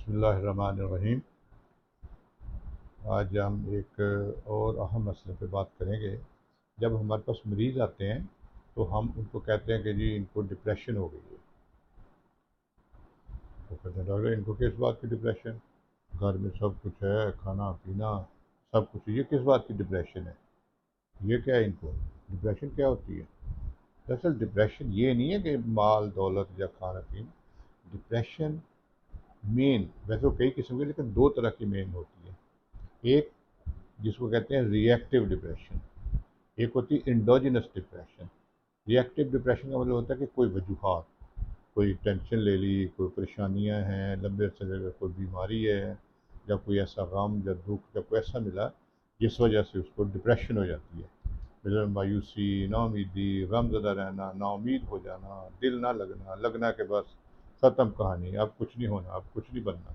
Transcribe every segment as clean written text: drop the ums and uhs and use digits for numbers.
بسم اللہ الرحمن الرحیم۔ آج ہم ایک اور اہم مسئلے پہ بات کریں گے۔ جب ہمارے پاس مریض آتے ہیں تو ہم ان کو کہتے ہیں کہ جی ان کو ڈپریشن ہو گئی ہے، تو کہتے ہیں ڈاکٹر ان کو کس بات کی ڈپریشن؟ گھر میں سب کچھ ہے، کھانا پینا سب کچھ، یہ کس بات کی ڈپریشن ہے؟ یہ کیا ہے ان کو ڈپریشن کیا ہوتی ہے؟ دراصل ڈپریشن یہ نہیں ہے کہ مال دولت یا کھانا پینا۔ ڈپریشن مین ویسے تو کئی قسم کے، لیکن دو طرح کی مین ہوتی ہے۔ ایک جس کو کہتے ہیں ری ایکٹیو ڈپریشن، ایک ہوتی ہے انڈوجینس ڈپریشن۔ ری ایکٹیو ڈپریشن کا مطلب ہوتا ہے کہ کوئی وجوہات، کوئی ٹینشن لے لی، کوئی پریشانیاں ہیں لمبے عرصے سے، کوئی بیماری ہے یا کوئی ایسا غم یا دکھ یا کوئی ایسا ملا جس وجہ سے اس کو ڈپریشن ہو جاتی ہے، مثلا مایوسی، نا امیدی، غم زدہ رہنا، نا امید ہو جانا، دل نہ لگنا کہ بس ختم کہانی، اب کچھ نہیں ہونا، اب کچھ نہیں بننا۔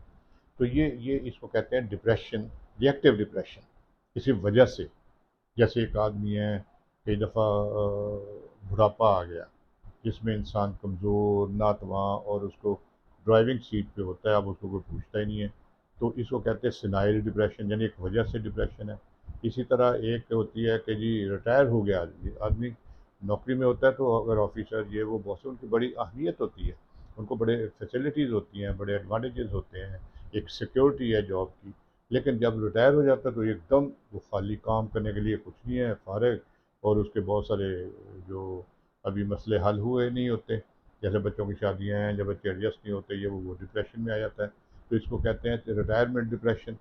تو یہ اس کو کہتے ہیں ڈپریشن، ری ایکٹیو ڈپریشن۔ کسی وجہ سے، جیسے ایک آدمی ہے، کئی دفعہ بڑھاپا آ گیا جس میں انسان کمزور ناتواں اور اس کو ڈرائیونگ سیٹ پہ ہوتا ہے، اب اس کو کوئی پوچھتا ہی نہیں ہے، تو اس کو کہتے ہیں سینائل ڈپریشن، یعنی ایک وجہ سے ڈپریشن ہے۔ اسی طرح ایک ہوتی ہے کہ جی ریٹائر ہو گیا آدمی نوکری میں ہوتا ہے، تو اگر آفیسر یہ وہ بہت ان کی بڑی اہمیت ہوتی ہے، ان کو بڑے فیسلٹیز ہوتی ہیں، بڑے ایڈوانٹیجز ہوتے ہیں، ایک سیکیورٹی ہے جاب کی، لیکن جب ریٹائر ہو جاتا ہے تو ایک دم وہ خالی، کام کرنے کے لیے کچھ نہیں ہے، فارغ، اور اس کے بہت سارے جو ابھی مسئلے حل ہوئے نہیں ہوتے، جیسے بچوں کی شادیاں ہیں، جب بچے ایڈجسٹ نہیں ہوتے، یہ وہ ڈپریشن میں آ جاتا ہے، تو اس کو کہتے ہیں ریٹائرمنٹ ڈپریشن۔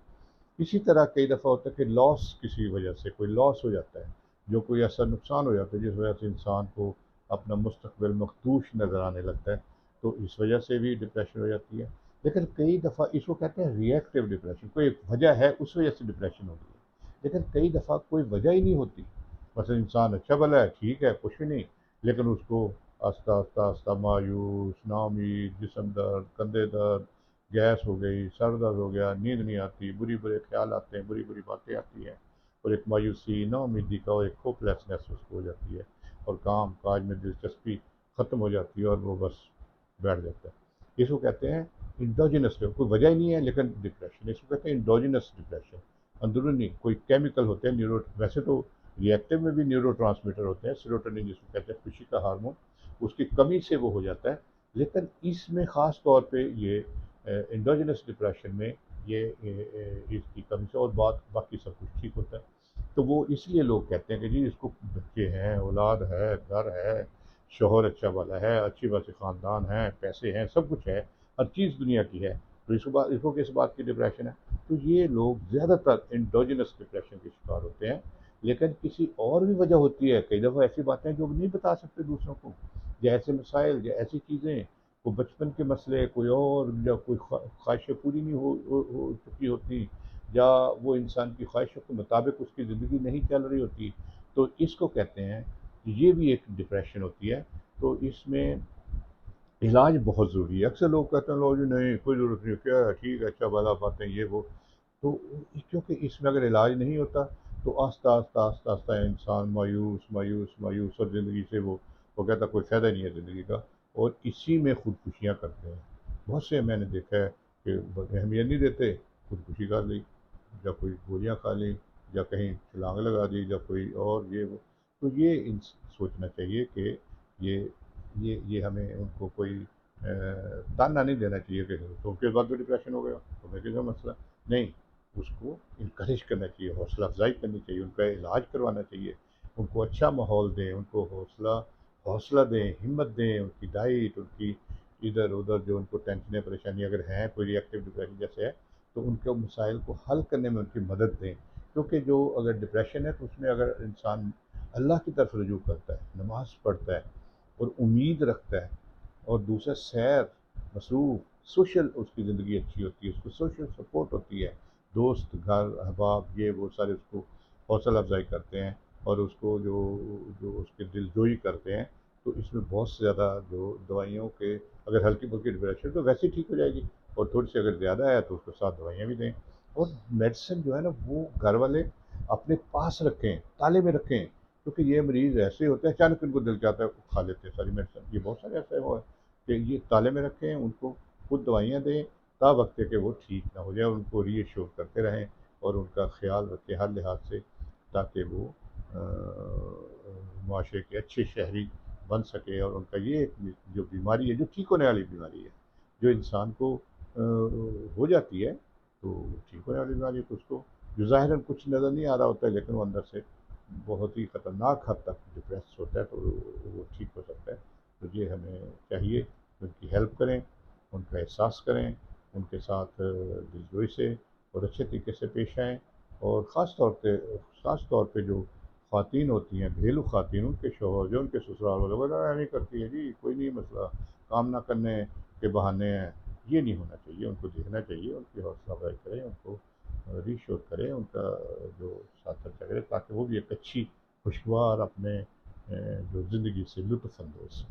اسی طرح کئی دفعہ ہوتا ہے کہ لاس، کسی وجہ سے کوئی لاس ہو جاتا ہے، جو کوئی ایسا نقصان ہو جاتا ہے جس وجہ سے انسان کو اپنا مستقبل مخدوش نظر آنے لگتا ہے، تو اس وجہ سے بھی ڈپریشن ہو جاتی ہے۔ لیکن کئی دفعہ اس کو کہتے ہیں ری ایکٹیو ڈپریشن، کوئی ایک وجہ ہے اس وجہ سے ڈپریشن ہوتی ہے، لیکن کئی دفعہ کوئی وجہ ہی نہیں ہوتی، مثلا انسان اچھا بھلا ہے، ٹھیک ہے، کچھ بھی نہیں، لیکن اس کو آہستہ آہستہ آہستہ مایوس، نا امید، جسم درد، کندھے درد، گیس ہو گئی، سر درد ہو گیا، نیند نہیں آتی، برے خیال آتے ہیں، بری باتیں آتی ہیں، اور ایک مایوسی، نا امیدی کا اور ایک ہوپ لیسنس اس کو ہو جاتی ہے، اور کام کاج میں دلچسپی ختم ہو جاتی ہے، اور وہ بس بیٹھ جاتا ہے۔ اس کو کہتے ہیں انڈوجینس، کوئی وجہ ہی نہیں ہے لیکن ڈپریشن، اس کو کہتے ہیں انڈوجینس ڈپریشن، اندرونی کوئی کیمیکل ہوتے ہیں نیورو، ویسے تو ری ایکٹیو میں بھی نیورو ٹرانسمیٹر ہوتے ہیں، سیروٹونن جس کو کہتے ہیں خوشی کا ہارمون، اس کی کمی سے وہ ہو جاتا ہے، لیکن اس میں خاص طور پہ یہ انڈوجینس ڈپریشن میں اس کی کمی سے، اور باقی سب کچھ ٹھیک ہوتا ہے، تو وہ اس لیے لوگ کہتے ہیں کہ جی اس کو بچے ہیں، اولاد ہے، گھر ہے، شوہر اچھا والا ہے، اچھی بات خاندان ہے، پیسے ہیں، سب کچھ ہے، ہر چیز دنیا کی ہے، تو اس کو کس بات کی ڈپریشن ہے؟ تو یہ لوگ زیادہ تر انڈوجینس ڈپریشن کے شکار ہوتے ہیں، لیکن کسی اور بھی وجہ ہوتی ہے، کئی دفعہ ایسی باتیں جو نہیں بتا سکتے دوسروں کو، یا ایسے مسائل یا ایسی چیزیں، کوئی بچپن کے مسئلے، کوئی اور، یا کوئی خواہشیں پوری نہیں ہو چکی ہوتی، یا وہ انسان کی خواہشوں کے مطابق اس کی زندگی نہیں چل رہی ہوتی، تو اس کو کہتے ہیں، یہ بھی ایک ڈپریشن ہوتی ہے۔ تو اس میں علاج بہت ضروری ہے۔ اکثر لوگ کہتے ہیں لو جی نہیں کوئی ضرورت نہیں، کیا ہے، ٹھیک ہے، اچھا بھلا باتیں یہ وہ، تو کیونکہ اس میں اگر علاج نہیں ہوتا تو آہستہ آہستہ آہستہ آہستہ انسان مایوس مایوس مایوس، اور زندگی سے وہ کہتا کوئی فائدہ نہیں ہے زندگی کا، اور اسی میں خودکشیاں کرتے ہیں۔ بہت سے میں نے دیکھا ہے کہ اہمیت نہیں دیتے، خودکشی کر لی، یا کوئی گولیاں کھا لی، یا کہیں چھلانگ لگا دی، یا کوئی اور یہ وہ، تو یہ سوچنا چاہیے کہ یہ یہ ہمیں ان کو کوئی تانا نہیں دینا چاہیے کہ تو کے بعد بھی ڈپریشن ہو گیا تو میں کیا مسئلہ نہیں، اس کو انکریج کرنا چاہیے، حوصلہ افزائی کرنی چاہیے، ان کا علاج کروانا چاہیے، ان کو اچھا ماحول دیں، ان کو حوصلہ دیں، ہمت دیں، ان کی ڈائٹ، ان کی ادھر ادھر جو ان کو ٹینشنیں پریشانی اگر ہیں، کوئی ری ایکٹیو ڈپریشن جیسے ہے، تو ان کے مسائل کو حل کرنے میں ان کی مدد دیں، کیونکہ جو اگر ڈپریشن ہے تو اس میں اگر انسان اللہ کی طرف رجوع کرتا ہے، نماز پڑھتا ہے، اور امید رکھتا ہے، اور دوسرا سیر، مصروف، سوشل اس کی زندگی اچھی ہوتی ہے، اس کو سوشل سپورٹ ہوتی ہے، دوست، گھر، احباب، یہ وہ سارے اس کو حوصلہ افزائی کرتے ہیں، اور اس کو جو اس کے دل جوئی کرتے ہیں، تو اس میں بہت سے زیادہ جو دوائیوں کے، اگر ہلکی پھلکی ڈپریشن تو ویسے ہی ٹھیک ہو جائے گی، اور تھوڑی سی اگر زیادہ ہے تو اس کے ساتھ دوائیاں بھی دیں، اور میڈیسن جو ہے نا وہ گھر والے اپنے پاس رکھیں، تالے میں رکھیں، کیونکہ یہ مریض ایسے ہوتے ہیں اچانک ان کو دل چاہتا ہے کھا لیتے ہیں ساری میڈیسن، یہ بہت سارے ایسے وہ ہے کہ یہ تالے میں رکھیں، ان کو خود دوائیاں دیں، تاوقت کہ وہ ٹھیک نہ ہو جائے، ان کو ری ایشور کرتے رہیں اور ان کا خیال رکھیں ہر لحاظ سے، تاکہ وہ معاشرے کے اچھے شہری بن سکے، اور ان کا یہ ایک جو بیماری ہے جو ٹھیک ہونے والی بیماری ہے، جو انسان کو ہو جاتی ہے تو ٹھیک ہونے والی بیماری ہے، تو اس کو جو ظاہراً کچھ نظر نہیں آ رہا ہوتا ہے لیکن وہ اندر سے بہت ہی خطرناک حد تک ڈپریس ہوتا ہے، تو وہ ٹھیک ہو سکتا ہے۔ تو یہ ہمیں چاہیے کہ ان کی ہیلپ کریں، ان کا احساس کریں، ان کے ساتھ دلجوئی سے اور اچھے طریقے سے پیش آئیں، اور خاص طور پہ جو خواتین ہوتی ہیں، گھریلو خواتین، ان کے شوہر جو ان کے سسرال والے وغیرہ نہیں کرتی ہیں، جی کوئی نہیں مسئلہ، کام نہ کرنے کے بہانے ہیں، یہ نہیں ہونا چاہیے، ان کو دیکھنا چاہیے، ان کی حوصلہ افزائی کریں، ان کو ریشور کریں، ان کا جو ساتھ چرچا کریں، تاکہ وہ بھی ایک اچھی خوشگوار اپنے جو زندگی سے لطف اندوز